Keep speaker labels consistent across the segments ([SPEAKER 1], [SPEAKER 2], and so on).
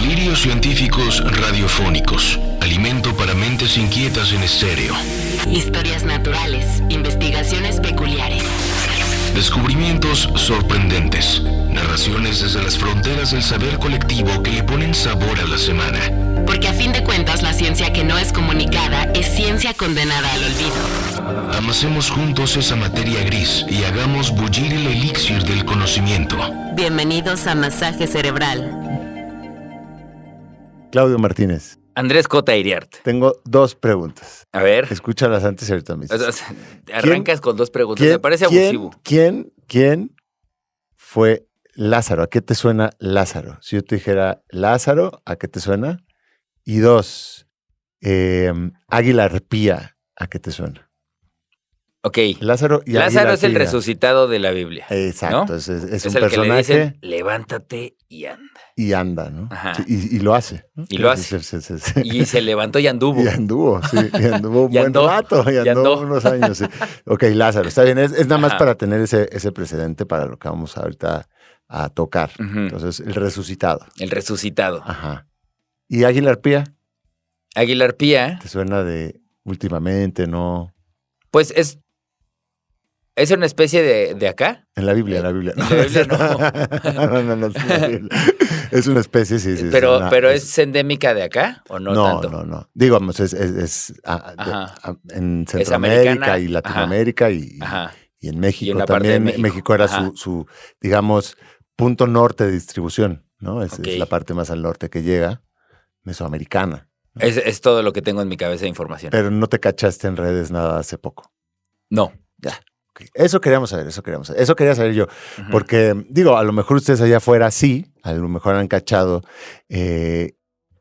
[SPEAKER 1] Delirios científicos radiofónicos. Alimento para mentes inquietas en estéreo.
[SPEAKER 2] Historias naturales, investigaciones peculiares.
[SPEAKER 1] Descubrimientos sorprendentes. Narraciones desde las fronteras del saber colectivo que le ponen sabor a la semana.
[SPEAKER 2] Porque a fin de cuentas la ciencia que no es comunicada es ciencia condenada al olvido.
[SPEAKER 1] Amasemos juntos esa materia gris y hagamos bullir el elixir del conocimiento.
[SPEAKER 2] Bienvenidos a Masaje Cerebral.
[SPEAKER 3] Claudio Martínez.
[SPEAKER 4] Andrés Cota Iriart.
[SPEAKER 3] Tengo dos preguntas.
[SPEAKER 4] A ver.
[SPEAKER 3] Escúchalas antes y ahorita me dices.
[SPEAKER 4] O sea, arrancas con dos preguntas. Me parece abusivo.
[SPEAKER 3] ¿Quién fue Lázaro? ¿A qué te suena Lázaro? Si yo te dijera Lázaro, ¿a qué te suena? Y dos, Águila Arpía, ¿a qué te suena?
[SPEAKER 4] Ok.
[SPEAKER 3] Lázaro y
[SPEAKER 4] Lázaro
[SPEAKER 3] Águila
[SPEAKER 4] es el
[SPEAKER 3] Arpía.
[SPEAKER 4] resucitado de la Biblia.
[SPEAKER 3] Exacto.
[SPEAKER 4] ¿no?
[SPEAKER 3] Es un
[SPEAKER 4] el
[SPEAKER 3] personaje.
[SPEAKER 4] que le dicen, levántate y anda.
[SPEAKER 3] Y anda, ¿no?
[SPEAKER 4] Ajá.
[SPEAKER 3] Sí, y lo hace, ¿no?
[SPEAKER 4] Y lo hace.
[SPEAKER 3] Sí.
[SPEAKER 4] Y se levantó y anduvo.
[SPEAKER 3] Y anduvo, sí. Y anduvo un
[SPEAKER 4] Y
[SPEAKER 3] buen
[SPEAKER 4] andó,
[SPEAKER 3] rato. Y
[SPEAKER 4] y
[SPEAKER 3] andó
[SPEAKER 4] andó.
[SPEAKER 3] unos años, sí. Ok, Lázaro, está bien. Es nada más
[SPEAKER 4] Ajá.
[SPEAKER 3] para tener ese precedente para lo que vamos ahorita a tocar.
[SPEAKER 4] Ujú.
[SPEAKER 3] Entonces, el resucitado.
[SPEAKER 4] El resucitado.
[SPEAKER 3] Ajá. ¿Y Águila Arpía?
[SPEAKER 4] Águila Arpía,
[SPEAKER 3] ¿Te suena de últimamente, no?
[SPEAKER 4] pues es una especie de acá.
[SPEAKER 3] En la Biblia.
[SPEAKER 4] En la Biblia no.
[SPEAKER 3] No, es en la Biblia. Es una especie, sí.
[SPEAKER 4] Pero ¿es endémica de acá o no tanto?
[SPEAKER 3] No. Digamos, es en Centroamérica
[SPEAKER 4] americana.
[SPEAKER 3] y Latinoamérica
[SPEAKER 4] Ajá.
[SPEAKER 3] y en
[SPEAKER 4] Y
[SPEAKER 3] México
[SPEAKER 4] en la parte de
[SPEAKER 3] también.
[SPEAKER 4] México.
[SPEAKER 3] Era
[SPEAKER 4] Ajá.
[SPEAKER 3] su, digamos, punto norte de distribución, ¿no? Es
[SPEAKER 4] Ok.
[SPEAKER 3] la parte más al norte que llega, mesoamericana.
[SPEAKER 4] Es todo lo que tengo en mi cabeza de información.
[SPEAKER 3] Pero no te cachaste en redes nada hace poco.
[SPEAKER 4] No.
[SPEAKER 3] Ya. Okay. Eso queríamos saber. Eso quería saber yo.
[SPEAKER 4] Ujú.
[SPEAKER 3] Porque, digo, a lo mejor ustedes allá afuera sí, a lo mejor han cachado,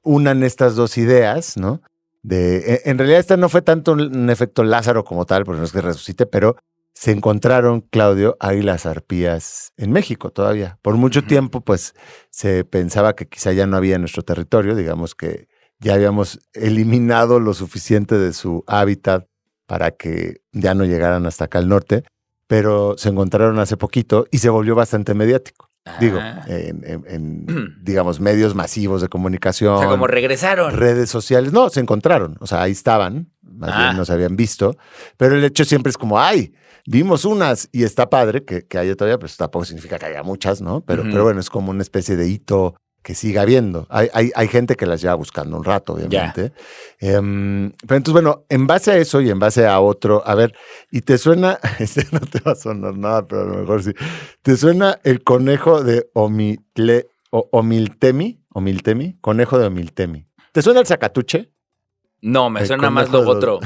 [SPEAKER 3] unan estas dos ideas, ¿no? En realidad esta no fue tanto un efecto Lázaro como tal, porque no es que resucite, pero se encontraron, Claudio, águilas arpías en México todavía. Por mucho
[SPEAKER 4] Ujú.
[SPEAKER 3] tiempo, pues, se pensaba que quizá ya no había en nuestro territorio, digamos que ya habíamos eliminado lo suficiente de su hábitat para que ya no llegaran hasta acá al norte, pero se encontraron hace poquito y se volvió bastante mediático. Digo,
[SPEAKER 4] Ah.
[SPEAKER 3] en digamos, medios masivos de comunicación.
[SPEAKER 4] O sea, como regresaron.
[SPEAKER 3] Redes sociales. No, se encontraron. O sea, ahí estaban. Más bien no se habían visto. Pero el hecho siempre es como, ¡ay! Vimos unas y está padre que haya todavía, pues tampoco significa que haya muchas, ¿no? Pero bueno, es como una especie de hito que siga habiendo. Hay gente que las lleva buscando un rato, obviamente. Pero entonces, bueno, en base a eso y en base a otro, a ver, ¿y te suena? No te va a sonar nada, pero a lo mejor sí. ¿Te suena el conejo de Omiltemi? Conejo de Omiltemi. ¿Te suena el Zacatuche?
[SPEAKER 4] No, me
[SPEAKER 3] El
[SPEAKER 4] suena más
[SPEAKER 3] conejo
[SPEAKER 4] lo
[SPEAKER 3] de
[SPEAKER 4] otro.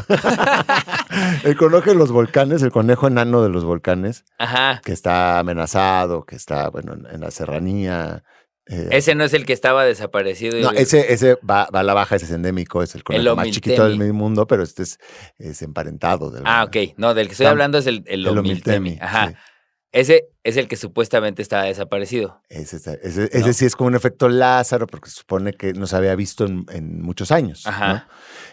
[SPEAKER 3] El conejo de los volcanes, el conejo enano de los volcanes,
[SPEAKER 4] Ajá.
[SPEAKER 3] que está amenazado, que está, bueno, en la serranía.
[SPEAKER 4] Ese no es el que estaba desaparecido.
[SPEAKER 3] No, ese va a la baja, ese es endémico, es el conejo más chiquito del mundo, pero este es emparentado.
[SPEAKER 4] Ok. No, del que estoy hablando es el Omiltemi. Ajá.
[SPEAKER 3] Sí.
[SPEAKER 4] Ese es el que supuestamente estaba desaparecido.
[SPEAKER 3] Ese sí es como un efecto Lázaro, porque se supone que no se había visto en muchos años.
[SPEAKER 4] Ajá.
[SPEAKER 3] ¿no?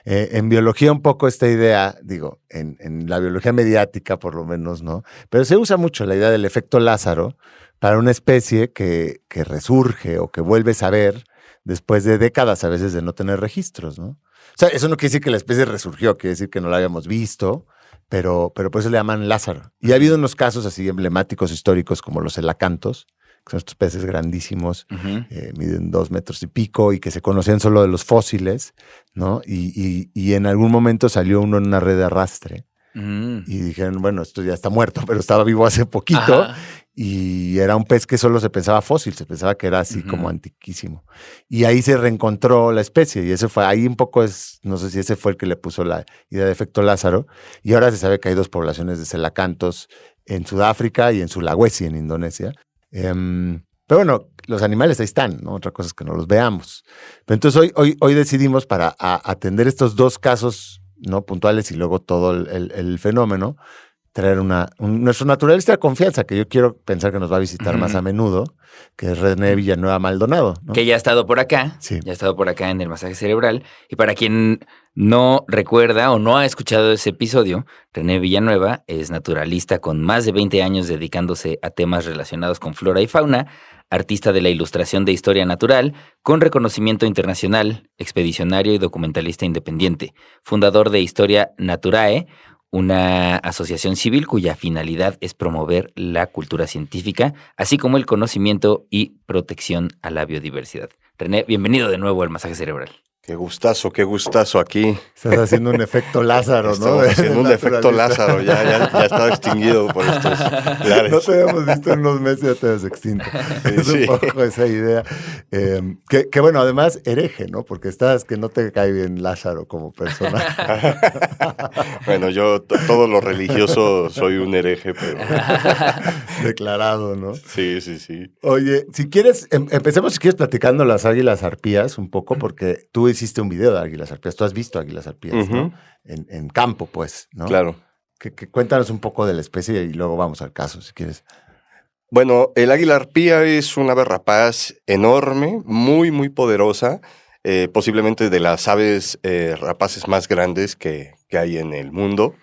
[SPEAKER 3] En biología un poco esta idea, digo, en la biología mediática por lo menos, ¿no? Pero se usa mucho la idea del efecto Lázaro para una especie que resurge o que vuelves a ver después de décadas a veces de no tener registros, ¿no? O sea, eso no quiere decir que la especie resurgió, quiere decir que no la habíamos visto, pero por eso le llaman Lázaro. Y ha habido unos casos así emblemáticos históricos como los elacantos, que son estos peces grandísimos,
[SPEAKER 4] Ujú.
[SPEAKER 3] miden 2 metros y pico y que se conocían solo de los fósiles, ¿no? Y en algún momento salió uno en una red de arrastre y dijeron, bueno, esto ya está muerto, pero estaba vivo hace poquito.
[SPEAKER 4] Ajá.
[SPEAKER 3] Y era un pez que solo se pensaba fósil, se pensaba que era así como antiquísimo. Y ahí se reencontró la especie y ese fue, ahí un poco no sé si ese fue el que le puso la idea de efecto Lázaro. Y ahora se sabe que hay 2 poblaciones de celacantos en Sudáfrica y en Sulawesi, en Indonesia. Pero bueno, los animales ahí están, ¿no? Otra cosa es que no los veamos. Pero entonces hoy decidimos para atender estos 2 casos, ¿no? Puntuales y luego todo el fenómeno, traer nuestro naturalista de confianza, que yo quiero pensar que nos va a visitar más a menudo, que es René Villanueva Maldonado, ¿no?
[SPEAKER 4] Que ya ha estado por acá.
[SPEAKER 3] Sí.
[SPEAKER 4] Ya ha estado por acá en el masaje cerebral. Y para quien no recuerda o no ha escuchado ese episodio, René Villanueva es naturalista con más de 20 años dedicándose a temas relacionados con flora y fauna, artista de la ilustración de historia natural, con reconocimiento internacional, expedicionario y documentalista independiente, fundador de Historia Naturae, una asociación civil cuya finalidad es promover la cultura científica, así como el conocimiento y protección a la biodiversidad. René, bienvenido de nuevo al Masaje Cerebral.
[SPEAKER 5] Qué gustazo aquí.
[SPEAKER 3] Estás haciendo un efecto Lázaro, ¿no?
[SPEAKER 5] Estamos haciendo un efecto Lázaro, ya estaba extinguido por estos lares.
[SPEAKER 3] No te habíamos visto en unos meses, ya te habías extinto. Es un poco esa idea. Que bueno, además hereje, ¿no? Porque estás que no te cae bien Lázaro como persona.
[SPEAKER 5] Bueno, yo todo lo religioso soy un hereje, pero...
[SPEAKER 3] Declarado, ¿no?
[SPEAKER 5] Sí.
[SPEAKER 3] Oye, si quieres, empecemos si quieres platicando las águilas arpías un poco, porque tú hiciste un video de águilas arpías. Tú has visto águilas arpías, ¿no? En campo, pues, ¿no?
[SPEAKER 5] Claro.
[SPEAKER 3] Cuéntanos un poco de la especie y luego vamos al caso, si quieres.
[SPEAKER 5] Bueno, el águila arpía es un ave rapaz enorme, muy poderosa, posiblemente de las aves rapaces más grandes que hay en el mundo,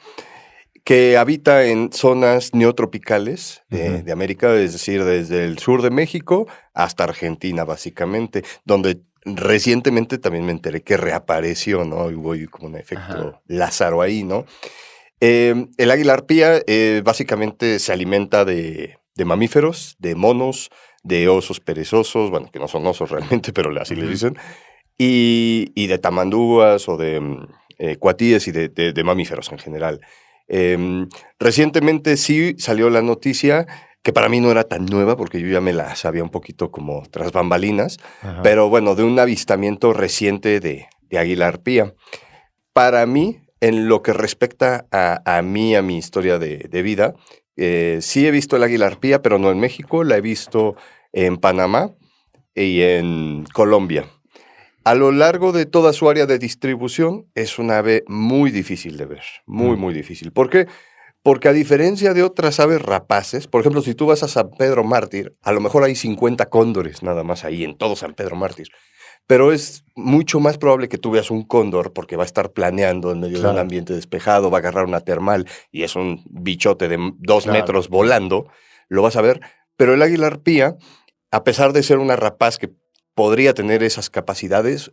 [SPEAKER 5] que habita en zonas neotropicales de América, es decir, desde el sur de México hasta Argentina, básicamente, donde recientemente también me enteré que reapareció, ¿no? Y hubo como un efecto Lázaro ahí, ¿no? El águila arpía básicamente se alimenta de mamíferos, de monos, de osos perezosos, bueno, que no son osos realmente, pero así le dicen, y de tamandúas o de cuatíes y de mamíferos en general. Recientemente sí salió la noticia, que para mí no era tan nueva, porque yo ya me la sabía un poquito como tras bambalinas, pero bueno, de un avistamiento reciente de águila arpía. Para mí, en lo que respecta a mi historia de vida, sí he visto el águila arpía, pero no en México, la he visto en Panamá y en Colombia. A lo largo de toda su área de distribución, es un ave muy difícil de ver, muy difícil. ¿Por qué? Porque a diferencia de otras aves rapaces, por ejemplo, si tú vas a San Pedro Mártir, a lo mejor hay 50 cóndores nada más ahí en todo San Pedro Mártir, pero es mucho más probable que tú veas un cóndor porque va a estar planeando en medio de un ambiente despejado, va a agarrar una termal y es un bichote de 2 metros volando, lo vas a ver. Pero el águila arpía, a pesar de ser una rapaz que podría tener esas capacidades,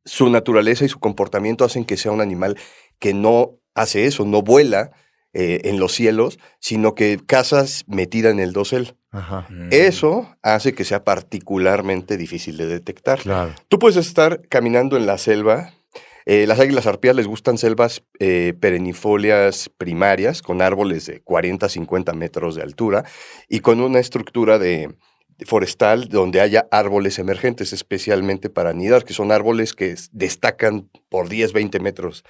[SPEAKER 5] su naturaleza y su comportamiento hacen que sea un animal que no hace eso, no vuela en los cielos, sino que caza metida en el dosel. Eso hace que sea particularmente difícil de detectar.
[SPEAKER 3] Claro.
[SPEAKER 5] Tú puedes estar caminando en la selva. Las águilas arpías les gustan selvas perennifolias primarias, con árboles de 40 a 50 metros de altura y con una estructura forestal donde haya árboles emergentes, especialmente para anidar, que son árboles que destacan por 10, 20 metros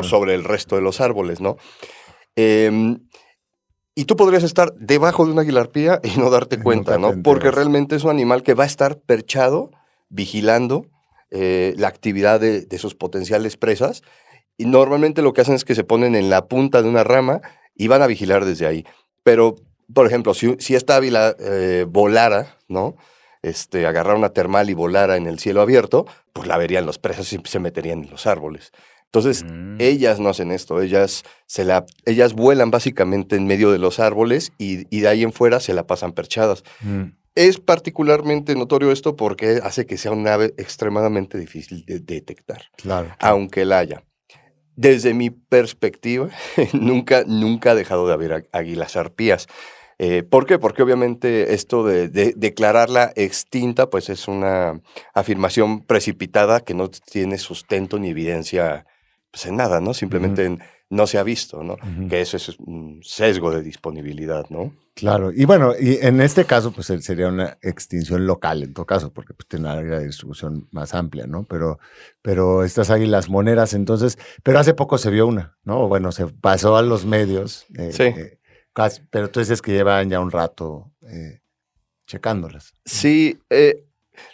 [SPEAKER 5] sobre el resto de los árboles, ¿no? Y tú podrías estar debajo de una águila arpía y no darte cuenta, ¿no? Porque realmente es un animal que va a estar perchado, vigilando la actividad de sus potenciales presas, y normalmente lo que hacen es que se ponen en la punta de una rama y van a vigilar desde ahí. Pero, por ejemplo, si esta águila volara, ¿no? Agarrar una termal y volara en el cielo abierto, pues la verían los presas y se meterían en los árboles. Entonces, ellas no hacen esto, ellas vuelan básicamente en medio de los árboles y de ahí en fuera se la pasan perchadas. Es particularmente notorio esto porque hace que sea un ave extremadamente difícil de detectar, aunque la haya. Desde mi perspectiva, nunca ha dejado de haber águilas arpías. ¿Por qué? Porque obviamente esto de declararla extinta, pues es una afirmación precipitada que no tiene sustento ni evidencia pues, en nada, ¿no? Simplemente no se ha visto, ¿no? Que eso es un sesgo de disponibilidad, ¿no?
[SPEAKER 3] Claro, y bueno, y en este caso, pues sería una extinción local, en todo caso, porque pues, tiene una área de distribución más amplia, ¿no? Pero estas águilas moneras, entonces, pero hace poco se vio una, ¿no? Bueno, se pasó a los medios.
[SPEAKER 5] Sí.
[SPEAKER 3] Pero tú dices que llevan ya un rato checándolas.
[SPEAKER 5] Sí,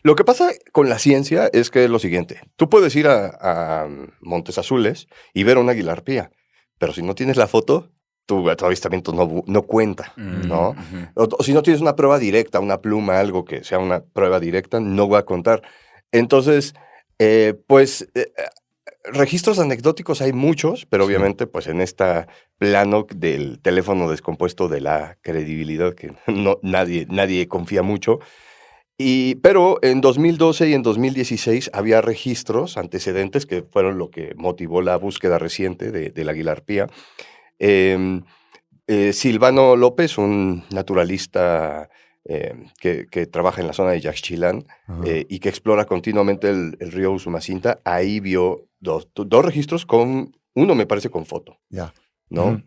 [SPEAKER 5] lo que pasa con la ciencia es que es lo siguiente. Tú puedes ir a Montes Azules y ver una águila arpía, pero si no tienes la foto, tu avistamiento no cuenta, ¿no? O si no tienes una prueba directa, una pluma, algo que sea una prueba directa, no va a contar. Entonces, registros anecdóticos hay muchos, pero obviamente pues en este plano del teléfono descompuesto de la credibilidad que nadie confía mucho. Pero en 2012 y en 2016 había registros antecedentes que fueron lo que motivó la búsqueda reciente del águila arpía. Silvano López, un naturalista que trabaja en la zona de Yaxchilán y que explora continuamente el río Usumacinta, ahí vio dos registros uno me parece con foto, ¿no?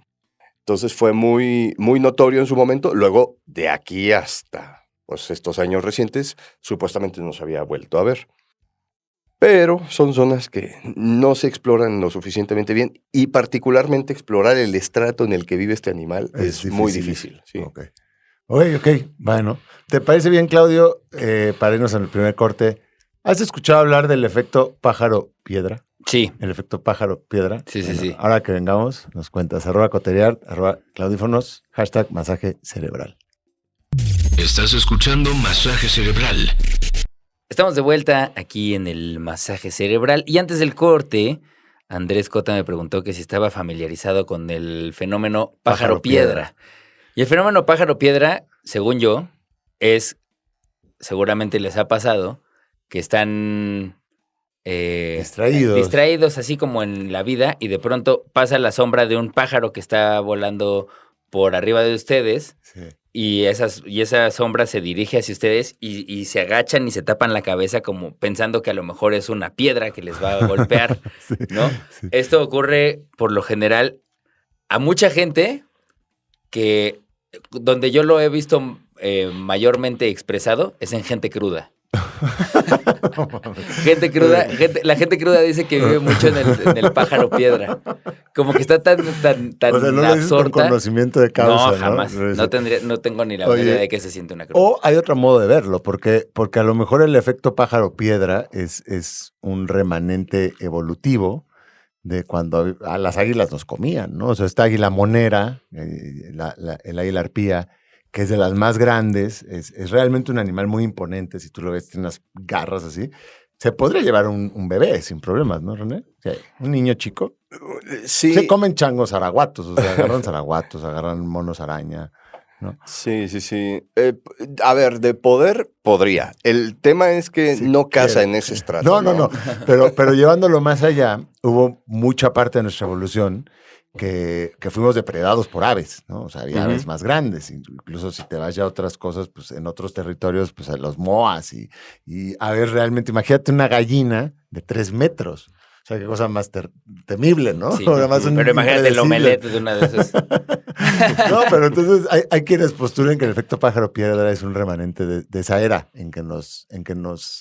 [SPEAKER 5] Entonces fue muy, muy notorio en su momento. Luego, de aquí hasta pues, estos años recientes, supuestamente no se había vuelto a ver. Pero son zonas que no se exploran lo suficientemente bien y particularmente explorar el estrato en el que vive este animal es muy difícil. Sí.
[SPEAKER 3] Ok. Bueno, ¿te parece bien, Claudio? Para irnos en el primer corte, ¿has escuchado hablar del efecto pájaro-piedra?
[SPEAKER 4] Sí.
[SPEAKER 3] El efecto pájaro-piedra.
[SPEAKER 4] Sí.
[SPEAKER 3] Ahora que vengamos, nos cuentas, @coteriart, @claudífonos, #masaje cerebral.
[SPEAKER 1] Estás escuchando Masaje Cerebral.
[SPEAKER 4] Estamos de vuelta aquí en el masaje cerebral y antes del corte, Andrés Cota me preguntó que si estaba familiarizado con el fenómeno pájaro-piedra. Y el fenómeno pájaro-piedra, según yo, seguramente les ha pasado, que están distraídos así como en la vida y de pronto pasa la sombra de un pájaro que está volando por arriba de ustedes.
[SPEAKER 3] Sí.
[SPEAKER 4] Y esa sombra se dirige hacia ustedes y se agachan y se tapan la cabeza como pensando que a lo mejor es una piedra que les va a golpear, ¿no? Sí. Esto ocurre por lo general a mucha gente que donde yo lo he visto mayormente expresado es en gente cruda. La gente cruda dice que vive mucho en el pájaro piedra. Como que está tan
[SPEAKER 3] o sea, no
[SPEAKER 4] absorta.
[SPEAKER 3] Con conocimiento de causa,
[SPEAKER 4] no, jamás. No tengo ni la idea de que se siente una cruda.
[SPEAKER 3] O hay otro modo de verlo, porque a lo mejor el efecto pájaro piedra es un remanente evolutivo de cuando a las águilas nos comían, ¿no? O sea, esta águila monera, el águila arpía, que es de las más grandes, es realmente un animal muy imponente. Si tú lo ves, tiene unas garras así. Se podría llevar un bebé sin problemas, ¿no, René? Sí. Un niño chico.
[SPEAKER 5] Sí.
[SPEAKER 3] Se comen changos zaraguatos, o sea, agarran zaraguatos, agarran monos araña, ¿no?
[SPEAKER 5] Sí. A ver, de poder, podría. El tema es que no casa en ese estrato.
[SPEAKER 3] No. Pero llevándolo más allá, hubo mucha parte de nuestra evolución que fuimos depredados por aves, ¿no? O sea, había aves más grandes. Incluso si te vas ya a otras cosas, pues en otros territorios, pues a los moas y aves realmente. Imagínate una gallina de 3 metros. O sea, qué cosa más temible, ¿no?
[SPEAKER 4] Sí, pero imagínate el omelette de una de esas.
[SPEAKER 3] No, pero entonces hay quienes postulan que el efecto pájaro piedra es un remanente de esa era en que nos,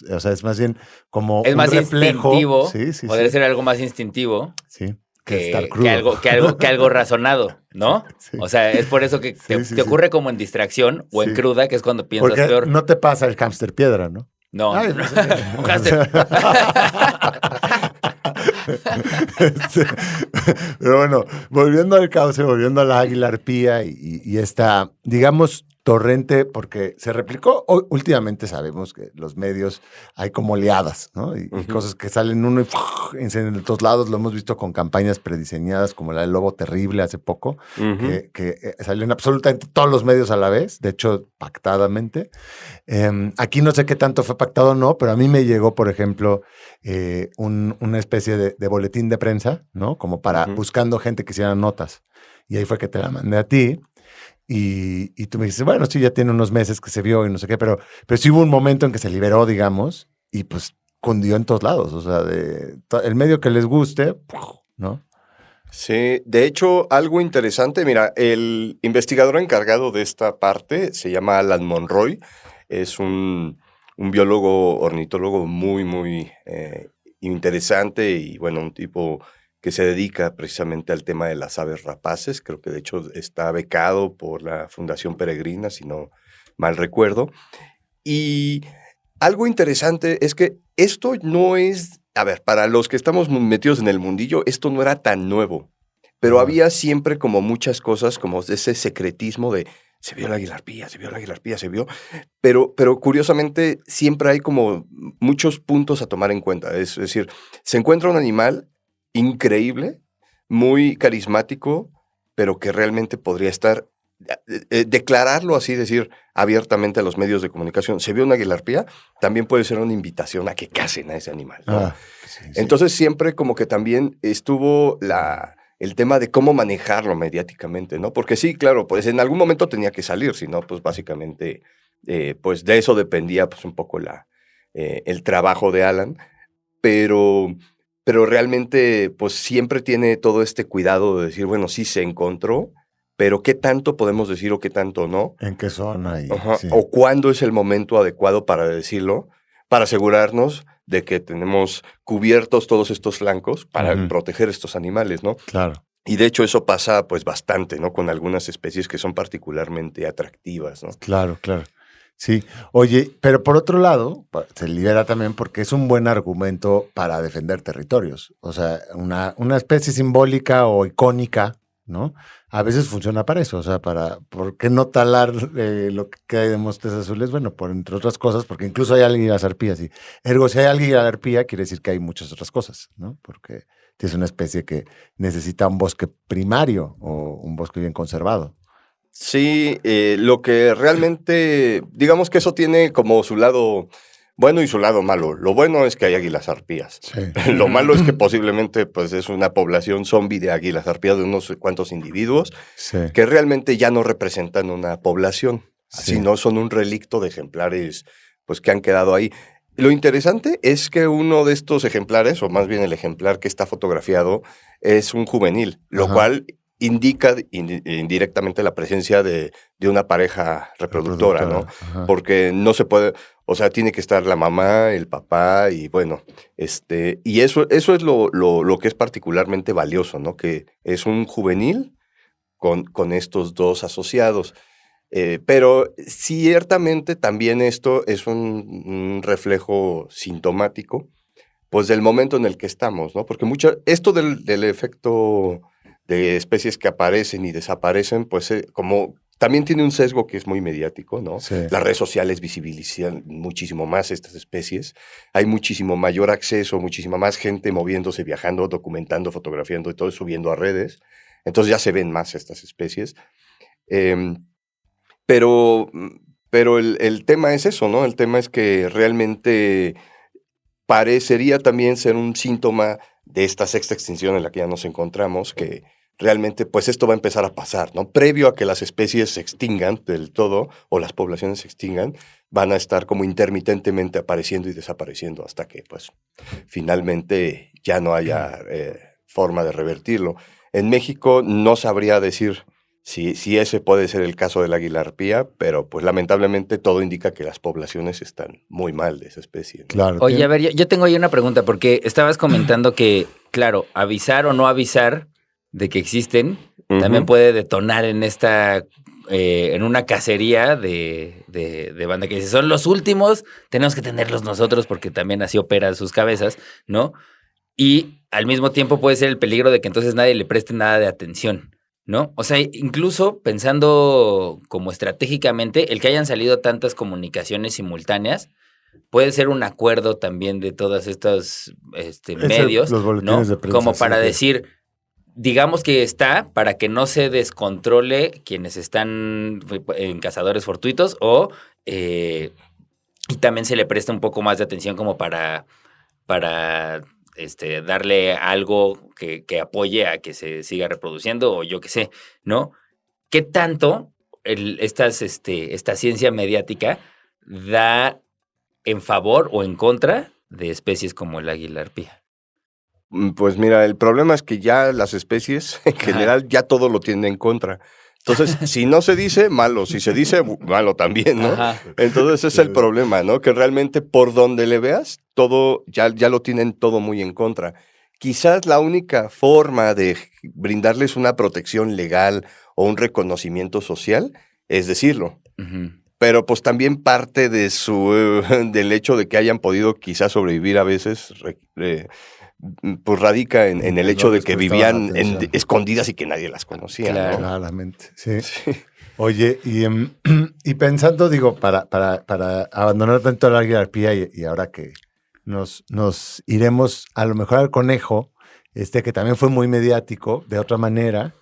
[SPEAKER 3] o sea, es más bien como
[SPEAKER 4] es
[SPEAKER 3] un
[SPEAKER 4] más
[SPEAKER 3] reflejo.
[SPEAKER 4] Instintivo.
[SPEAKER 3] Sí.
[SPEAKER 4] Podría ser algo más instintivo.
[SPEAKER 3] Sí.
[SPEAKER 4] Que algo razonado, ¿no? Sí. O sea, es por eso que te ocurre como en distracción o en cruda, que es cuando piensas
[SPEAKER 3] porque
[SPEAKER 4] peor.
[SPEAKER 3] No te pasa el hámster piedra, ¿no?
[SPEAKER 4] No.
[SPEAKER 3] Ay,
[SPEAKER 4] un hámster.
[SPEAKER 3] Pero bueno, volviendo al cauce, volviendo a la águila arpía y esta, digamos, torrente, porque se replicó. Últimamente sabemos que los medios hay como oleadas, ¿no? Y cosas que salen uno y en todos lados. Lo hemos visto con campañas prediseñadas como la del Lobo Terrible hace poco, que salió en absolutamente todos los medios a la vez, de hecho, pactadamente. Aquí no sé qué tanto fue pactado o no, pero a mí me llegó, por ejemplo, una especie de boletín de prensa, ¿no? Como para buscando gente que hiciera notas. Y ahí fue que te la mandé a ti. Y tú me dices, bueno, sí, ya tiene unos meses que se vio y no sé qué, pero sí hubo un momento en que se liberó, digamos, y pues cundió en todos lados. O sea, el medio que les guste, ¿no?
[SPEAKER 5] Sí, de hecho, algo interesante, mira, el investigador encargado de esta parte se llama Alan Monroy, es un biólogo ornitólogo muy, muy interesante y bueno, un tipo que se dedica precisamente al tema de las aves rapaces. Creo que de hecho está becado por la Fundación Peregrina, si no mal recuerdo. Y algo interesante es que esto no es, a ver, para los que estamos metidos en el mundillo, esto no era tan nuevo, pero había siempre como muchas cosas, como ese secretismo de se vio la águila arpía, se vio, pero curiosamente siempre hay como muchos puntos a tomar en cuenta. Es decir, se encuentra un animal increíble, muy carismático, pero que realmente podría estar, declararlo así, decir abiertamente a los medios de comunicación, se vio una aguilarpía, también puede ser una invitación a que casen a ese animal, ¿no?
[SPEAKER 3] Sí.
[SPEAKER 5] Entonces siempre como que también estuvo el tema de cómo manejarlo mediáticamente, ¿no? Porque sí, claro, pues en algún momento tenía que salir, si no, pues básicamente, pues de eso dependía pues un poco el trabajo de Alan, pero realmente pues siempre tiene todo este cuidado de decir, bueno, sí se encontró, pero ¿qué tanto podemos decir o qué tanto no?
[SPEAKER 3] ¿En qué zona?
[SPEAKER 5] Ajá.
[SPEAKER 3] Sí.
[SPEAKER 5] O cuándo es el momento adecuado para decirlo, para asegurarnos de que tenemos cubiertos todos estos flancos para proteger estos animales, ¿no?
[SPEAKER 3] Claro.
[SPEAKER 5] Y de hecho eso pasa pues bastante, ¿no? Con algunas especies que son particularmente atractivas, ¿no?
[SPEAKER 3] Claro. Sí. Oye, pero por otro lado, se libera también porque es un buen argumento para defender territorios. O sea, una especie simbólica o icónica, ¿no? A veces funciona para eso, o sea, ¿por qué no talar lo que hay de mostes azules? Bueno, entre otras cosas, porque incluso hay águilas arpías, y ergo, si hay águila arpía, quiere decir que hay muchas otras cosas, ¿no? Porque es una especie que necesita un bosque primario o un bosque bien conservado.
[SPEAKER 5] Sí, lo que realmente, digamos que eso tiene como su lado bueno y su lado malo. Lo bueno es que hay águilas arpías.
[SPEAKER 3] Sí.
[SPEAKER 5] Lo malo es que posiblemente pues, es una población zombie de águilas arpías de unos cuantos individuos que realmente ya no representan una población, sino son un relicto de ejemplares pues, que han quedado ahí. Lo interesante es que uno de estos ejemplares, o más bien el ejemplar que está fotografiado, es un juvenil, lo cual indica indirectamente la presencia de una pareja reproductora, ¿no?
[SPEAKER 3] Ajá.
[SPEAKER 5] Porque no se puede, o sea, tiene que estar la mamá, el papá, y bueno, y eso es lo que es particularmente valioso, ¿no? Que es un juvenil con estos dos asociados. Pero ciertamente también esto es un reflejo sintomático, pues del momento en el que estamos, ¿no? Porque esto del efecto de especies que aparecen y desaparecen, pues como también tiene un sesgo que es muy mediático, ¿no?
[SPEAKER 3] Sí.
[SPEAKER 5] Las redes sociales visibilizan muchísimo más estas especies, hay muchísimo mayor acceso, muchísima más gente moviéndose, viajando, documentando, fotografiando y todo, subiendo a redes, entonces ya se ven más estas especies. Pero el tema es eso, ¿no? El tema es que realmente parecería también ser un síntoma de esta sexta extinción en la que ya nos encontramos, que realmente pues esto va a empezar a pasar, ¿no? Previo a que las especies se extingan del todo o las poblaciones se extingan, van a estar como intermitentemente apareciendo y desapareciendo hasta que pues finalmente ya no haya forma de revertirlo. En México no sabría decir si ese puede ser el caso del águila arpía, pero pues lamentablemente todo indica que las poblaciones están muy mal de esa especie, ¿no?
[SPEAKER 3] Claro.
[SPEAKER 4] Oye, a ver, yo tengo ahí una pregunta, porque estabas comentando que, claro, avisar o no avisar de que existen también puede detonar en en una cacería de banda que dice, son los últimos, tenemos que tenerlos nosotros porque también así opera sus cabezas, ¿no? Y al mismo tiempo puede ser el peligro de que entonces nadie le preste nada de atención, ¿no? O sea, incluso pensando como estratégicamente, el que hayan salido tantas comunicaciones simultáneas puede ser un acuerdo también de todos estos medios,
[SPEAKER 3] los boletines
[SPEAKER 4] ¿no?
[SPEAKER 3] de prensa,
[SPEAKER 4] Como para
[SPEAKER 3] sí,
[SPEAKER 4] decir, digamos que está para que no se descontrole quienes están en cazadores fortuitos y también se le presta un poco más de atención como para darle algo que apoye a que se siga reproduciendo o yo qué sé, ¿no? ¿Qué tanto esta ciencia mediática da en favor o en contra de especies como el águila arpía?
[SPEAKER 5] Pues mira, el problema es que ya las especies en general ya todo lo tienen en contra. Entonces, si no se dice, malo. Si se dice, malo también, ¿no?
[SPEAKER 4] Ajá.
[SPEAKER 5] Entonces, ese es el problema, ¿no? Que realmente por donde le veas, todo, ya lo tienen todo muy en contra. Quizás la única forma de brindarles una protección legal o un reconocimiento social es decirlo.
[SPEAKER 4] Uh-huh.
[SPEAKER 5] Pero pues también parte de del hecho de que hayan podido quizás sobrevivir a veces, pues radica en el hecho de que vivían escondidas y que nadie las conocía.
[SPEAKER 4] Claro.
[SPEAKER 5] ¿no?
[SPEAKER 3] Claramente, sí. Oye, y pensando, digo, para abandonar tanto el águila arpía y ahora que nos iremos a lo mejor al conejo que también fue muy mediático, de otra manera,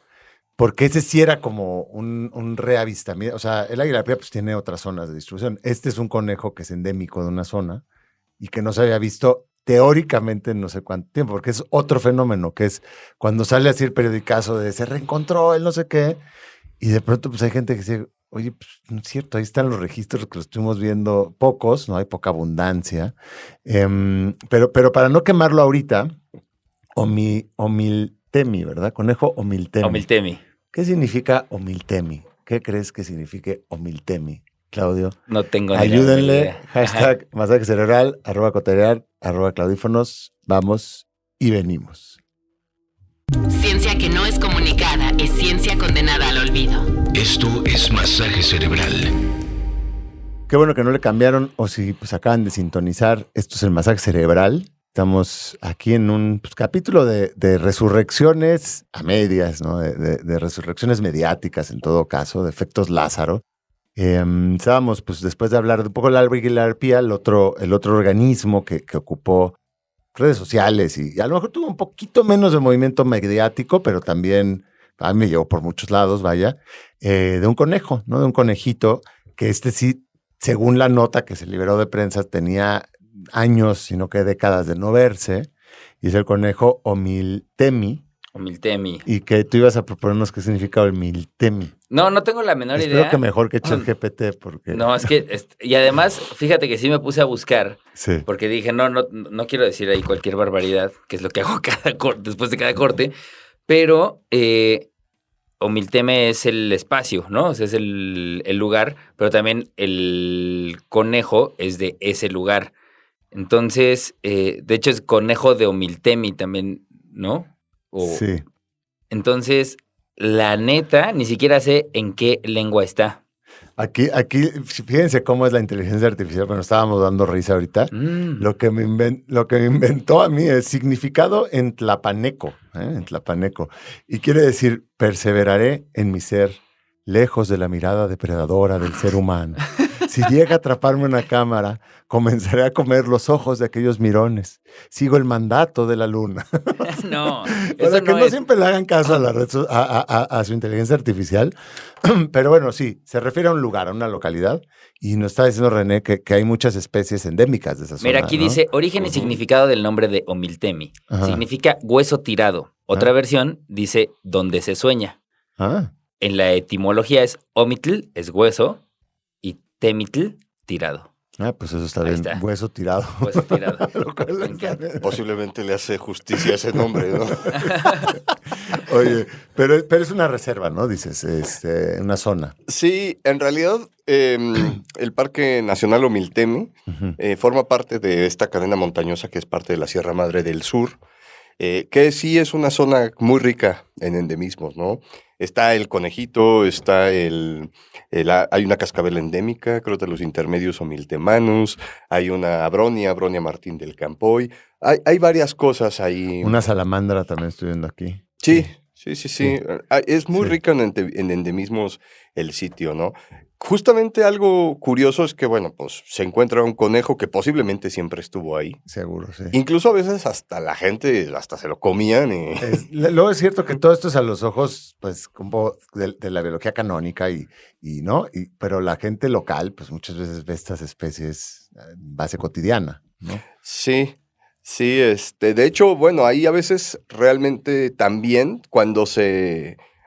[SPEAKER 3] porque ese sí era como un reavistamiento. O sea, el águila arpía pues tiene otras zonas de distribución. Este es un conejo que es endémico de una zona y que no se había visto teóricamente en no sé cuánto tiempo, porque es otro fenómeno, que es cuando sale así el periodicazo de se reencontró el no sé qué, y de pronto pues hay gente que dice, oye, pues no es cierto, ahí están los registros que los estuvimos viendo pocos, no hay poca abundancia, pero para no quemarlo ahorita, Omiltemi, ¿verdad? Conejo Omiltemi.
[SPEAKER 4] Omiltemi.
[SPEAKER 3] ¿Qué significa Omiltemi? ¿Qué crees que signifique Omiltemi, Claudio?
[SPEAKER 4] No tengo ni
[SPEAKER 3] Ayúdenle,
[SPEAKER 4] idea.
[SPEAKER 3] hashtag masaje cerebral, @coterear, @claudífonos, vamos y venimos.
[SPEAKER 2] Ciencia que no es comunicada es ciencia condenada al olvido.
[SPEAKER 1] Esto es masaje cerebral.
[SPEAKER 3] Qué bueno que no le cambiaron, o si pues acaban de sintonizar, esto es el masaje cerebral. Estamos aquí en un capítulo de resurrecciones a medias, ¿no? De resurrecciones mediáticas en todo caso, de efectos Lázaro. Estábamos, pues después de hablar de un poco de la águila arpía, el otro organismo que ocupó redes sociales y a lo mejor tuvo un poquito menos de movimiento mediático, pero también a mí me llevó por muchos lados, vaya, de un conejo, ¿no? De un conejito que sí, según la nota que se liberó de prensa, tenía años, sino que décadas de no verse, y es el conejo Omiltemi.
[SPEAKER 4] Omiltemi.
[SPEAKER 3] Y que tú ibas a proponernos qué significa Omiltemi.
[SPEAKER 4] No tengo la menor idea.
[SPEAKER 3] Espero que mejor que ChatGPT, porque...
[SPEAKER 4] No, es que... Y además, fíjate que sí me puse a buscar,
[SPEAKER 3] sí.
[SPEAKER 4] Porque dije, no quiero decir ahí cualquier barbaridad, que es lo que hago después de cada corte, pero Omilteme es el espacio, ¿no? O sea, es el lugar, pero también el conejo es de ese lugar. Entonces, de hecho es conejo de Omiltemi también, ¿no?
[SPEAKER 3] Sí.
[SPEAKER 4] Entonces, la neta, ni siquiera sé en qué lengua está.
[SPEAKER 3] Aquí, fíjense cómo es la inteligencia artificial. Bueno, estábamos dando risa ahorita. Lo que me inventó a mí es significado en tlapaneco, en tlapaneco. Y quiere decir, perseveraré en mi ser, lejos de la mirada depredadora del ser humano. Si llega a atraparme una cámara, comenzaré a comer los ojos de aquellos mirones. Sigo el mandato de la luna.
[SPEAKER 4] No,
[SPEAKER 3] Para que no siempre le hagan caso a su inteligencia artificial. Pero bueno, sí, se refiere a un lugar, a una localidad. Y nos está diciendo René que hay muchas especies endémicas de esa zona.
[SPEAKER 4] Mira, aquí
[SPEAKER 3] ¿no?
[SPEAKER 4] dice origen y significado del nombre de Omiltemi.
[SPEAKER 3] Ajá.
[SPEAKER 4] Significa hueso tirado. Otra versión dice donde se sueña.
[SPEAKER 3] Ah.
[SPEAKER 4] En la etimología es omitl, es hueso, y temitl, tirado.
[SPEAKER 3] Ah, pues eso está
[SPEAKER 4] Ahí
[SPEAKER 3] bien.
[SPEAKER 4] está.
[SPEAKER 3] Hueso tirado.
[SPEAKER 4] Hueso tirado.
[SPEAKER 3] Lo cual está bien.
[SPEAKER 5] Posiblemente le hace justicia a ese nombre, ¿no?
[SPEAKER 3] Oye, pero es una reserva, ¿no? Dices, una zona.
[SPEAKER 5] Sí, en realidad el Parque Nacional Omiltemi forma parte de esta cadena montañosa que es parte de la Sierra Madre del Sur, que sí es una zona muy rica en endemismos, ¿no? Está el conejito, hay una cascabel endémica, creo de los intermedios omiltemanus, hay una Abronia Martín del Campoy, hay varias cosas ahí.
[SPEAKER 3] Una salamandra también estoy viendo aquí.
[SPEAKER 5] Sí. Es muy rica en endemismos el sitio, ¿no? Justamente algo curioso es que, bueno, pues se encuentra un conejo que posiblemente siempre estuvo ahí.
[SPEAKER 3] Seguro, sí.
[SPEAKER 5] Incluso a veces hasta la gente, hasta se lo comían.
[SPEAKER 3] Luego es cierto que todo esto es a los ojos, pues, como de la biología canónica ¿no? Pero la gente local, pues, muchas veces ve estas especies en base cotidiana, ¿no?
[SPEAKER 5] Sí. De hecho, bueno, ahí a veces realmente también cuando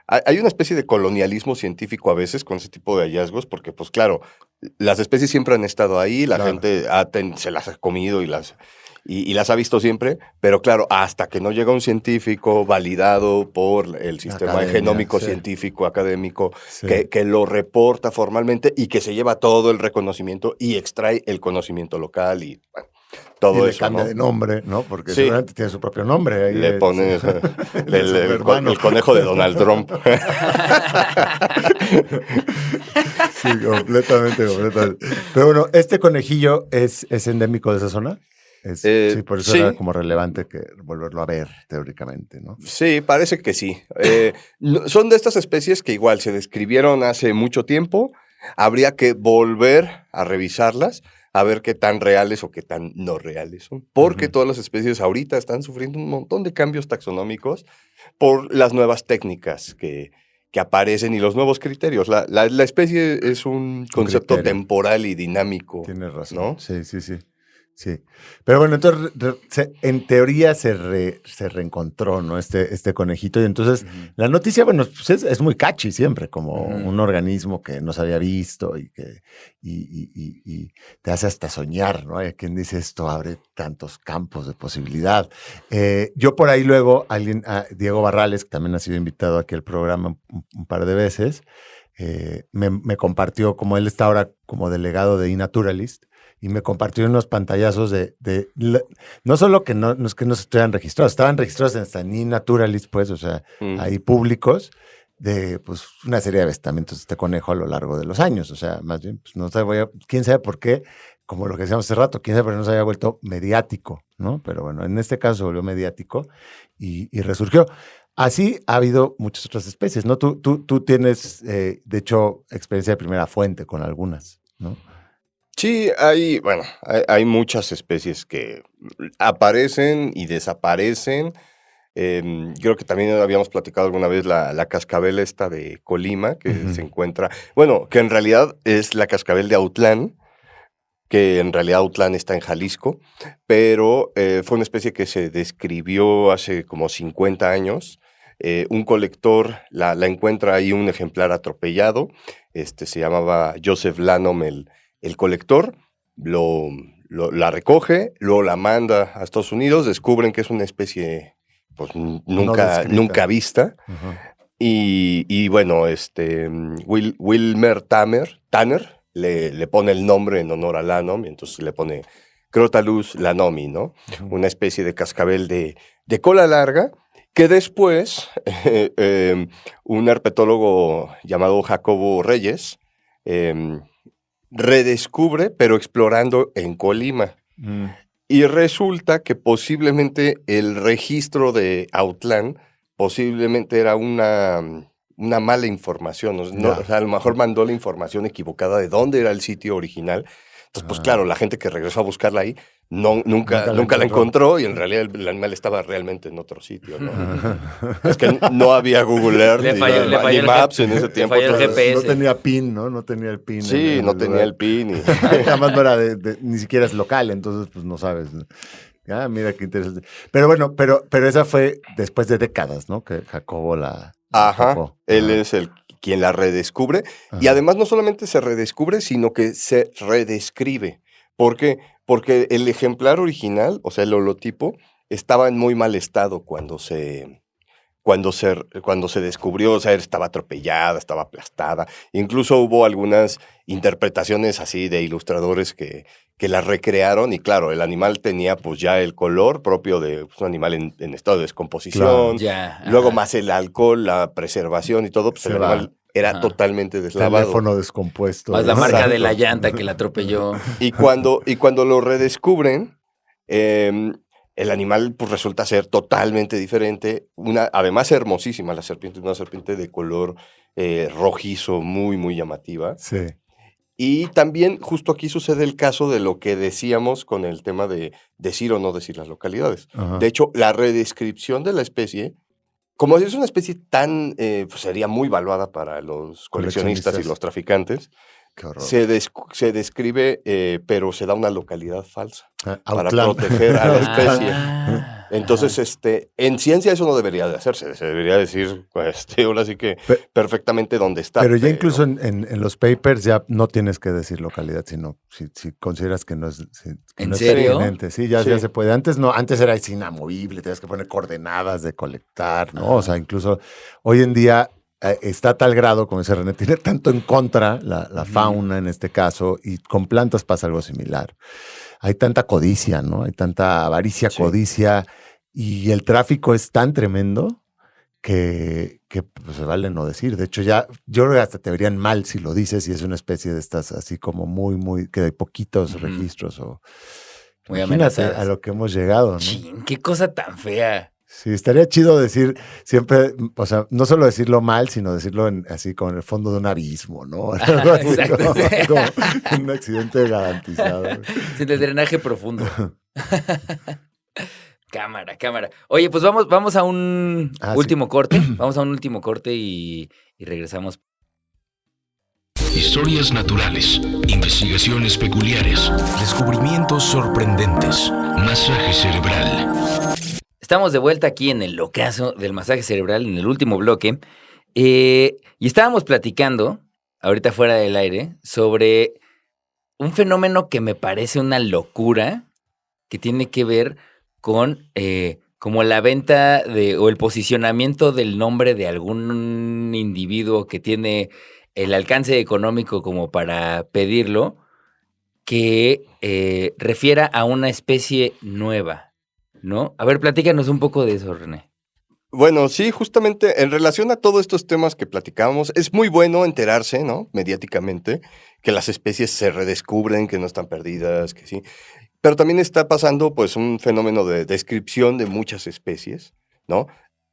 [SPEAKER 5] hay una especie de colonialismo científico a veces con ese tipo de hallazgos, porque pues claro, las especies siempre han estado ahí, la gente se las ha comido y las ha visto siempre, pero claro, hasta que no llega un científico validado por el sistema genómico científico académico, que lo reporta formalmente y que se lleva todo el reconocimiento y extrae el conocimiento local y bueno, todo
[SPEAKER 3] y
[SPEAKER 5] eso,
[SPEAKER 3] le cambia de nombre, ¿no? Porque seguramente tiene su propio nombre. Ahí
[SPEAKER 5] le pones el conejo de Donald Trump.
[SPEAKER 3] Sí, completamente. Pero bueno, ¿este conejillo es endémico de esa zona? Sí, por eso era como relevante que volverlo a ver teóricamente, ¿no?
[SPEAKER 5] Sí, parece que sí. Son de estas especies que igual se describieron hace mucho tiempo. Habría que volver a revisarlas. a ver qué tan reales o qué tan no reales son. Porque todas las especies ahorita están sufriendo un montón de cambios taxonómicos por las nuevas técnicas que aparecen y los nuevos criterios. La especie es un concepto temporal y dinámico.
[SPEAKER 3] Tienes razón.
[SPEAKER 5] ¿No?
[SPEAKER 3] Sí. Pero bueno, entonces en teoría se reencontró, ¿no? Este conejito. Y entonces la noticia, bueno, pues es muy catchy siempre, como un organismo que no se había visto y que y te hace hasta soñar, ¿no? Hay quien dice esto abre tantos campos de posibilidad. Yo por ahí luego, Diego Barrales, que también ha sido invitado aquí al programa un par de veces, me compartió, como él está ahora como delegado de eNaturalist, y me compartió unos pantallazos no solo que no es que no se estuvieran registrados, estaban registrados en eNaturalist, pues, o sea, ahí públicos, de pues una serie de avistamientos de este conejo a lo largo de los años. O sea, más bien, pues no sé, quién sabe por qué, como lo que decíamos hace rato, quién sabe por qué no se había vuelto mediático, ¿no? Pero bueno, en este caso se volvió mediático y resurgió. Así ha habido muchas otras especies, ¿no? Tú tienes, de hecho, experiencia de primera fuente con algunas, ¿no?
[SPEAKER 5] Sí, hay muchas especies que aparecen y desaparecen. Creo que también habíamos platicado alguna vez la cascabel esta de Colima, que se encuentra, bueno, que en realidad es la cascabel de Autlán, que en realidad Autlán está en Jalisco, pero fue una especie que se describió hace como 50 años. Un colector la encuentra ahí un ejemplar atropellado, se llamaba Joseph Lanham el colector, la recoge, luego la manda a Estados Unidos, descubren que es una especie pues nunca vista. Y bueno, Wilmer Tanner le pone el nombre en honor a Lanham, y entonces le pone Crotalus lanhomi, ¿no? Una especie de cascabel de cola larga, que después un herpetólogo llamado Jacobo Reyes redescubre, pero explorando en Colima. Y resulta que posiblemente el registro de Autlán posiblemente era una mala información. O sea, a lo mejor mandó la información equivocada de dónde era el sitio original. Entonces, pues claro, la gente que regresó a buscarla ahí nunca la encontró y en realidad el animal estaba realmente en otro sitio, ¿no? Es que no había Google Earth ni Maps en ese tiempo.
[SPEAKER 4] El GPS.
[SPEAKER 3] No tenía PIN, ¿no? No tenía el PIN.
[SPEAKER 5] Sí, no tenía el PIN.
[SPEAKER 3] Además no era ni siquiera es local, entonces pues no sabes. Ah, mira qué interesante. Pero bueno, pero esa fue después de décadas, ¿no? Que Jacobo
[SPEAKER 5] Ajá, él es quien la redescubre. Ajá. Y además no solamente se redescubre, sino que se redescribe. ¿Por qué? Porque el ejemplar original, o sea, el holotipo, estaba en muy mal estado cuando se descubrió. O sea, estaba atropellada, estaba aplastada. Incluso hubo algunas interpretaciones así de ilustradores que la recrearon, y claro, el animal tenía pues ya el color propio de un animal en estado de descomposición.
[SPEAKER 4] Claro,
[SPEAKER 5] luego más el alcohol, la preservación y todo, pues el animal era totalmente deslavado.
[SPEAKER 3] Teléfono descompuesto.
[SPEAKER 4] Más la marca de la llanta que la atropelló.
[SPEAKER 5] Y cuando lo redescubren, el animal pues resulta ser totalmente diferente. Además hermosísima la serpiente, una serpiente de color rojizo, muy, muy llamativa.
[SPEAKER 3] Sí.
[SPEAKER 5] Y también justo aquí sucede el caso de lo que decíamos con el tema de decir o no decir las localidades. Ajá. De hecho, la redescripción de la especie, como es una especie tan, pues sería muy valuada para los coleccionistas y los traficantes, se describe, pero se da una localidad falsa para proteger a la especie. Entonces, en ciencia eso no debería de hacerse. Se debería decir, ahora sí que perfectamente dónde está.
[SPEAKER 3] Pero ya incluso en los papers ya no tienes que decir localidad, sino si consideras que no es
[SPEAKER 4] ¿En serio?
[SPEAKER 3] Sí, ya se puede. Antes era inamovible, tenías que poner coordenadas de colectar, ¿no? O sea, incluso hoy en día está a tal grado, como dice René, tiene tanto en contra la fauna en este caso, y con plantas pasa algo similar. Hay tanta codicia, ¿no? Hay tanta avaricia, codicia, y el tráfico es tan tremendo que pues, se vale no decir. De hecho, yo creo que hasta te verían mal si lo dices, y es una especie de estas así como muy, muy, que hay poquitos registros. O
[SPEAKER 4] muy
[SPEAKER 3] imagínate a lo que hemos llegado, ¿no?
[SPEAKER 4] Chin, qué cosa tan fea.
[SPEAKER 3] Sí, estaría chido decir siempre, o sea, no solo decirlo mal, sino decirlo así como en el fondo de un abismo, ¿no? Algo así
[SPEAKER 4] Exacto, sí.
[SPEAKER 3] como un accidente garantizado.
[SPEAKER 4] Sí, de drenaje profundo. Cámara. Oye, pues vamos a un último corte. Vamos a un último corte y regresamos.
[SPEAKER 1] Historias naturales, investigaciones peculiares, descubrimientos sorprendentes, masaje cerebral.
[SPEAKER 4] Estamos de vuelta aquí en el ocaso del masaje cerebral, en el último bloque. Y estábamos platicando, ahorita fuera del aire, sobre un fenómeno que me parece una locura, que tiene que ver con como la venta o el posicionamiento del nombre de algún individuo que tiene el alcance económico como para pedirlo, que refiera a una especie nueva, ¿no? A ver, platícanos un poco de eso, René.
[SPEAKER 5] Bueno, sí, justamente en relación a todos estos temas que platicábamos, es muy bueno enterarse, ¿no? Mediáticamente, que las especies se redescubren, que no están perdidas, que sí. Pero también está pasando, pues, un fenómeno de descripción de muchas especies, ¿no?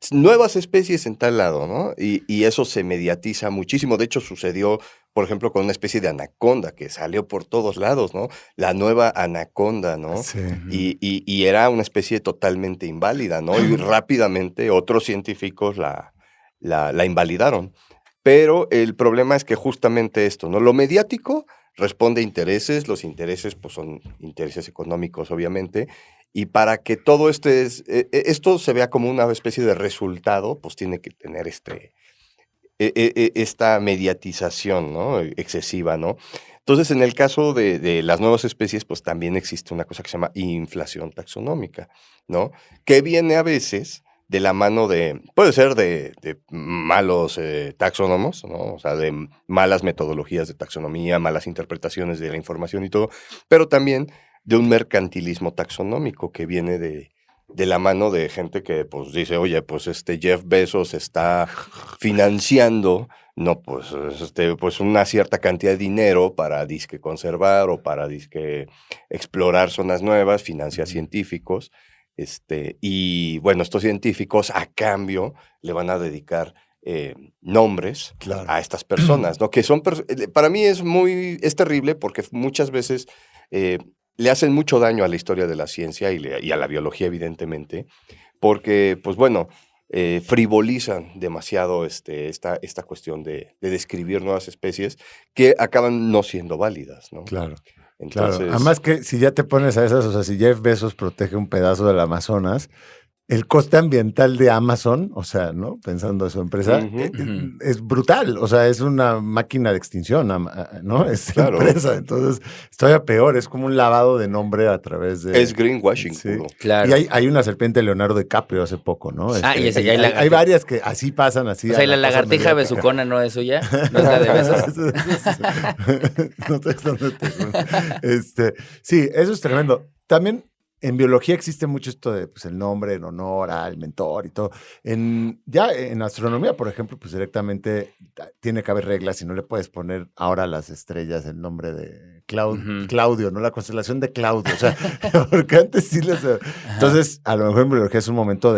[SPEAKER 5] Nuevas especies en tal lado, ¿no? Y eso se mediatiza muchísimo. De hecho, sucedió, por ejemplo, con una especie de anaconda que salió por todos lados, ¿no? La nueva anaconda, ¿no?
[SPEAKER 3] Sí.
[SPEAKER 5] Y era una especie totalmente inválida, ¿no? Y rápidamente otros científicos la invalidaron. Pero el problema es que justamente esto, ¿no? Lo mediático responde a intereses, los intereses pues son intereses económicos, obviamente, y para que todo esto se vea como una especie de resultado, pues tiene que tener esta mediatización, ¿no? Excesiva, ¿no? Entonces, en el caso de las nuevas especies, pues también existe una cosa que se llama inflación taxonómica, ¿no? Que viene a veces de la mano puede ser de malos taxónomos, ¿no? O sea, de malas metodologías de taxonomía, malas interpretaciones de la información y todo, pero también de un mercantilismo taxonómico que viene de la mano de gente que pues dice, oye, pues Jeff Bezos está financiando, no, pues una cierta cantidad de dinero para disque conservar o para disque explorar zonas nuevas, financia científicos, y bueno, estos científicos a cambio le van a dedicar nombres a estas personas, ¿no? Que son, para mí es terrible porque muchas veces le hacen mucho daño a la historia de la ciencia y a la biología, evidentemente, porque, pues bueno, frivolizan demasiado esta cuestión de describir nuevas especies que acaban no siendo válidas, ¿no?
[SPEAKER 3] Claro.
[SPEAKER 5] Entonces,
[SPEAKER 3] claro. Además que si ya te pones a esas, o sea, si Jeff Bezos protege un pedazo del Amazonas, el coste ambiental de Amazon, o sea, ¿no? Pensando en su empresa, es brutal. O sea, es una máquina de extinción, ¿no? Es
[SPEAKER 5] Claro.
[SPEAKER 3] empresa. Entonces, es todavía peor. Es como un lavado de nombre a través de...
[SPEAKER 5] Es greenwashing,
[SPEAKER 3] Sí.
[SPEAKER 5] puro.
[SPEAKER 4] Claro.
[SPEAKER 3] Y hay una serpiente de Leonardo DiCaprio hace poco, ¿no?
[SPEAKER 4] hay
[SPEAKER 3] hay varias que así pasan, así.
[SPEAKER 4] O sea, ¿y la lagartija besucona no es suya? ¿No es la de besos?
[SPEAKER 3] No te sí, eso es tremendo. También en biología existe mucho esto de pues, el nombre en honor al mentor y todo. Ya en astronomía, por ejemplo, pues directamente tiene que haber reglas y no le puedes poner ahora a las estrellas el nombre de Claudio, ¿no? La constelación de Claudio. O sea, porque antes sí les... Entonces, a lo mejor en biología es un momento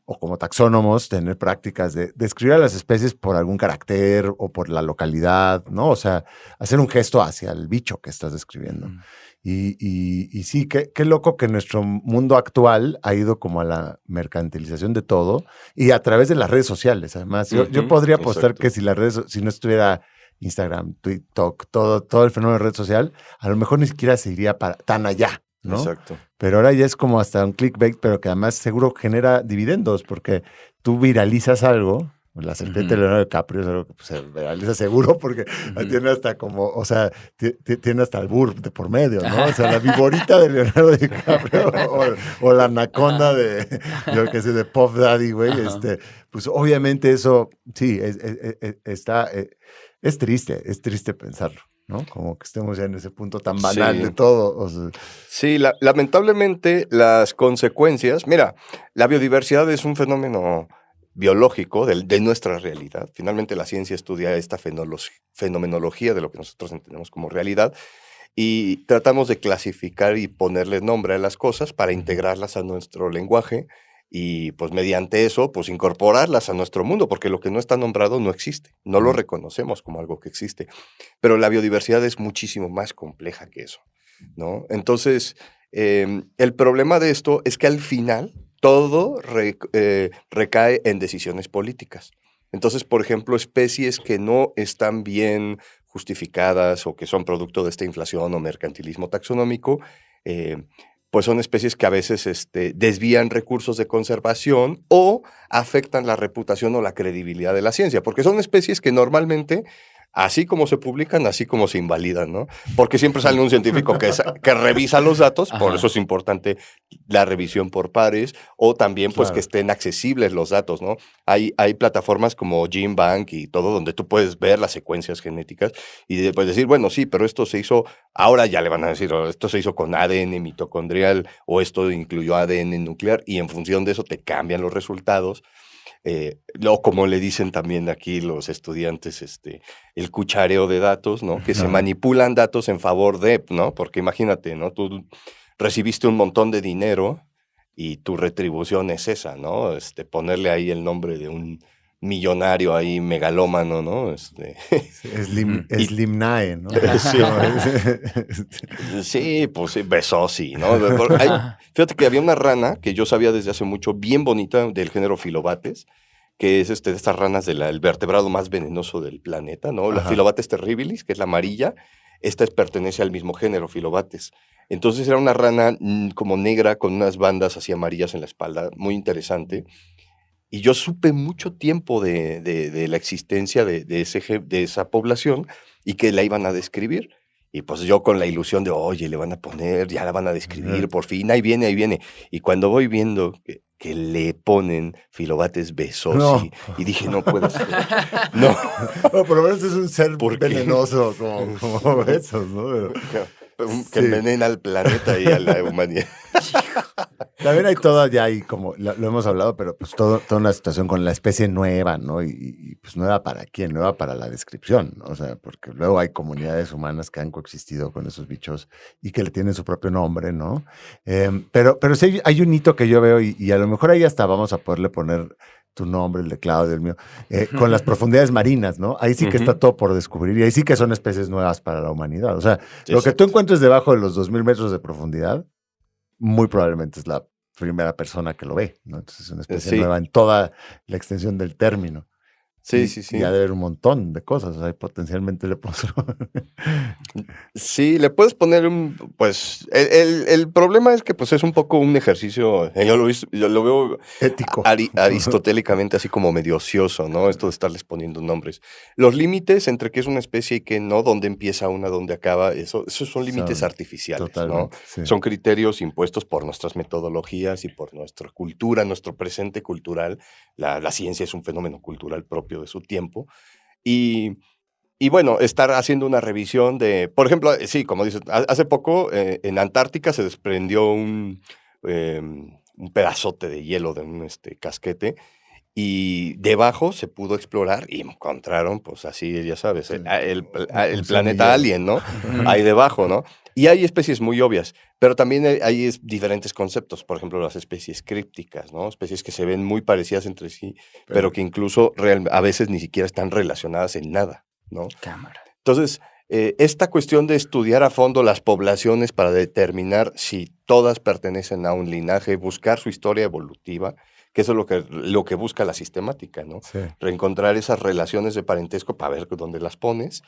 [SPEAKER 3] o como taxónomos, tener prácticas de describir a las especies por algún carácter o por la localidad, ¿no? O sea, hacer un gesto hacia el bicho que estás describiendo. Y sí, qué loco que nuestro mundo actual ha ido como a la mercantilización de todo y a través de las redes sociales. Además, yo podría apostar que si si no estuviera Instagram, TikTok, todo el fenómeno de red social, a lo mejor ni siquiera se iría tan allá, ¿no?
[SPEAKER 5] Exacto.
[SPEAKER 3] Pero ahora ya es como hasta un clickbait, pero que además seguro genera dividendos porque tú viralizas algo. La serpiente de Leonardo DiCaprio es algo que pues, se realiza seguro porque tiene hasta tiene hasta el albur de por medio, ¿no? O sea, la viborita de Leonardo DiCaprio o la anaconda yo qué sé, de Puff Daddy, güey, pues obviamente eso, sí, es triste pensarlo, ¿no? Como que estemos ya en ese punto tan banal de todo. O sea.
[SPEAKER 5] Sí, lamentablemente las consecuencias, mira, la biodiversidad es un fenómeno biológico de nuestra realidad. Finalmente la ciencia estudia esta fenomenología de lo que nosotros entendemos como realidad y tratamos de clasificar y ponerle nombre a las cosas para integrarlas a nuestro lenguaje y pues mediante eso, pues incorporarlas a nuestro mundo, porque lo que no está nombrado no existe, no lo reconocemos como algo que existe. Pero la biodiversidad es muchísimo más compleja que eso, ¿no? Entonces, el problema de esto es que al final todo recae en decisiones políticas. Entonces, por ejemplo, especies que no están bien justificadas o que son producto de esta inflación o mercantilismo taxonómico, pues son especies que a veces desvían recursos de conservación o afectan la reputación o la credibilidad de la ciencia, porque son especies que normalmente, así como se publican, así como se invalidan, ¿no? Porque siempre sale un científico que revisa los datos, por eso es importante la revisión por pares, o también pues que estén accesibles los datos, ¿no? Hay plataformas como GenBank y todo, donde tú puedes ver las secuencias genéticas y después decir, bueno, sí, pero esto se hizo, ahora ya le van a decir, esto se hizo con ADN mitocondrial, o esto incluyó ADN nuclear, y en función de eso te cambian los resultados. O como le dicen también aquí los estudiantes, el cuchareo de datos, ¿no? Que se manipulan datos en favor de, ¿no? Porque imagínate, ¿no? Tú recibiste un montón de dinero y tu retribución es esa, ¿no? Ponerle ahí el nombre de un millonario ahí megalómano, ¿no?
[SPEAKER 3] Slimnae, ¿no?
[SPEAKER 5] Sí, pues sí, Besosi, ¿no? Fíjate que había una rana que yo sabía desde hace mucho, bien bonita, del género Filobates, que es de estas ranas del vertebrado más venenoso del planeta, ¿no? La Filobates terribilis, que es la amarilla, pertenece al mismo género, Filobates. Entonces era una rana como negra con unas bandas así amarillas en la espalda, muy interesante. Y yo supe mucho tiempo de la existencia de esa población y que la iban a describir. Y pues yo con la ilusión de, oye, le van a poner, ya la van a describir, por fin, ahí viene, ahí viene. Y cuando voy viendo que le ponen Filobates besosi, y dije, no puede ser. No.
[SPEAKER 3] No, por lo menos es un ser venenoso como besos, ¿no?
[SPEAKER 5] Que envenena al planeta y a la humanidad.
[SPEAKER 3] También hay todo ya ahí, como lo hemos hablado, pero pues toda una situación con la especie nueva, ¿no? Y pues nueva para quién, nueva para la descripción, ¿no? O sea, porque luego hay comunidades humanas que han coexistido con esos bichos y que le tienen su propio nombre, ¿no? Pero sí hay un hito que yo veo y a lo mejor ahí hasta vamos a poderle poner tu nombre, el de Claudio, el mío, con las profundidades marinas, ¿no? Ahí sí que está todo por descubrir y ahí sí que son especies nuevas para la humanidad. O sea, lo que tú encuentres debajo de los 2,000 metros de profundidad, muy probablemente es la primera persona que lo ve, ¿no? Entonces es una especie nueva en toda la extensión del término.
[SPEAKER 5] Sí.
[SPEAKER 3] Y ha de haber un montón de cosas, o sea, potencialmente le puedo...
[SPEAKER 5] Sí, le puedes poner pues, el problema es que pues es un poco un ejercicio, yo lo veo
[SPEAKER 3] ético,
[SPEAKER 5] aristotélicamente así como medio ocioso, ¿no? Esto de estarles poniendo nombres. Los límites entre qué es una especie y qué no, dónde empieza una, dónde acaba, esos son límites artificiales, ¿no? Sí. Son criterios impuestos por nuestras metodologías y por nuestra cultura, nuestro presente cultural. La ciencia es un fenómeno cultural propio de su tiempo. Y bueno, estar haciendo una revisión por ejemplo, sí, como dices, hace poco en Antártica se desprendió un pedazote de hielo de un casquete y debajo se pudo explorar y encontraron, pues así, ya sabes, el planeta alien, ¿no? Ahí debajo, ¿no? Y hay especies muy obvias, pero también hay diferentes conceptos, por ejemplo, las especies crípticas, ¿no? Especies que se ven muy parecidas entre sí, pero que incluso a veces ni siquiera están relacionadas en nada, ¿no?
[SPEAKER 4] Cámara.
[SPEAKER 5] Entonces, esta cuestión de estudiar a fondo las poblaciones para determinar si todas pertenecen a un linaje, buscar su historia evolutiva, que eso es lo que busca la sistemática, ¿no? Sí. Reencontrar esas relaciones de parentesco para ver dónde las pones.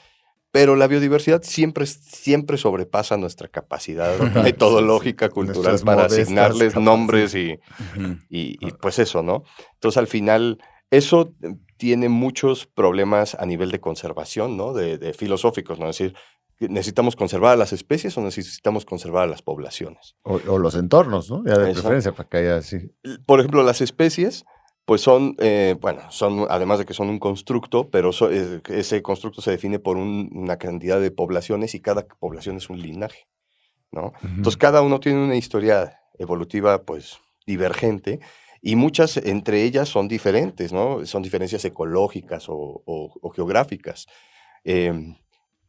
[SPEAKER 5] Pero la biodiversidad siempre sobrepasa nuestra capacidad metodológica, cultural, para asignarles nombres y pues eso, ¿no? Entonces, al final, eso tiene muchos problemas a nivel de conservación, ¿no? De filosóficos, ¿no? Es decir, ¿necesitamos conservar a las especies o necesitamos conservar a las poblaciones?
[SPEAKER 3] O los entornos, ¿no? Ya de preferencia, para que haya así.
[SPEAKER 5] Por ejemplo, las especies... pues son, además de que son un constructo, pero ese constructo se define por una cantidad de poblaciones y cada población es un linaje, ¿no? Entonces, cada uno tiene una historia evolutiva, pues, divergente y muchas entre ellas son diferentes, ¿no? Son diferencias ecológicas o geográficas.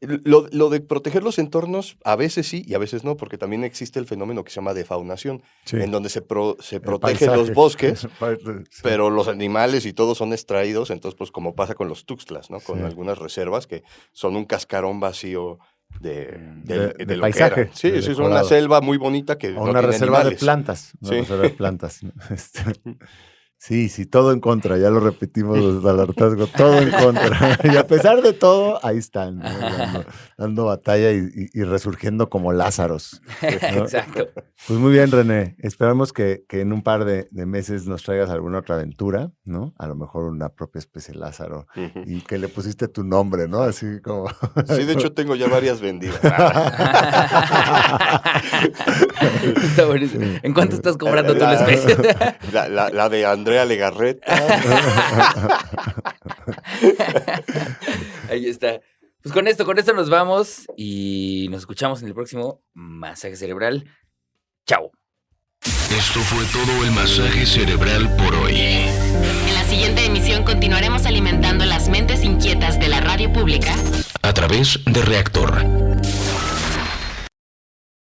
[SPEAKER 5] Lo de proteger los entornos, a veces sí y a veces no, porque también existe el fenómeno que se llama defaunación,
[SPEAKER 3] Sí.
[SPEAKER 5] en donde se protegen
[SPEAKER 3] paisaje.
[SPEAKER 5] los bosques,
[SPEAKER 3] Sí.
[SPEAKER 5] pero los animales y todos son extraídos, entonces pues como pasa con los tuxtlas, ¿no? Con
[SPEAKER 3] Sí.
[SPEAKER 5] algunas reservas que son un cascarón vacío de
[SPEAKER 3] De
[SPEAKER 5] lo que
[SPEAKER 3] paisaje,
[SPEAKER 5] era. Sí,
[SPEAKER 3] de
[SPEAKER 5] sí, es una
[SPEAKER 3] decorado.
[SPEAKER 5] selva muy bonita que
[SPEAKER 3] O
[SPEAKER 5] no
[SPEAKER 3] una
[SPEAKER 5] tiene
[SPEAKER 3] reserva de
[SPEAKER 5] animales.
[SPEAKER 3] plantas. Una
[SPEAKER 5] Sí.
[SPEAKER 3] reserva de plantas. Sí, todo en contra. Ya lo repetimos al hartazgo. Todo en contra. Y a pesar de todo, ahí están, ¿no? dando batalla y resurgiendo como Lázaros, ¿no?
[SPEAKER 4] Exacto.
[SPEAKER 3] Pues muy bien, René. Esperamos que en un par de meses nos traigas alguna otra aventura, ¿no? A lo mejor una propia especie de Lázaro.
[SPEAKER 5] Ujú.
[SPEAKER 3] Y que le pusiste tu nombre, ¿no? Así como...
[SPEAKER 5] Sí, de hecho tengo ya varias vendidas.
[SPEAKER 4] Está buenísimo. ¿En cuánto estás cobrando tú la especie?
[SPEAKER 5] La de Andrea Legarreta.
[SPEAKER 4] Ahí está. Pues con esto nos vamos y nos escuchamos en el próximo Masaje Cerebral. Chao.
[SPEAKER 1] Esto fue todo el masaje cerebral por hoy.
[SPEAKER 2] En la siguiente emisión continuaremos alimentando las mentes inquietas de la radio pública
[SPEAKER 1] A través de Reactor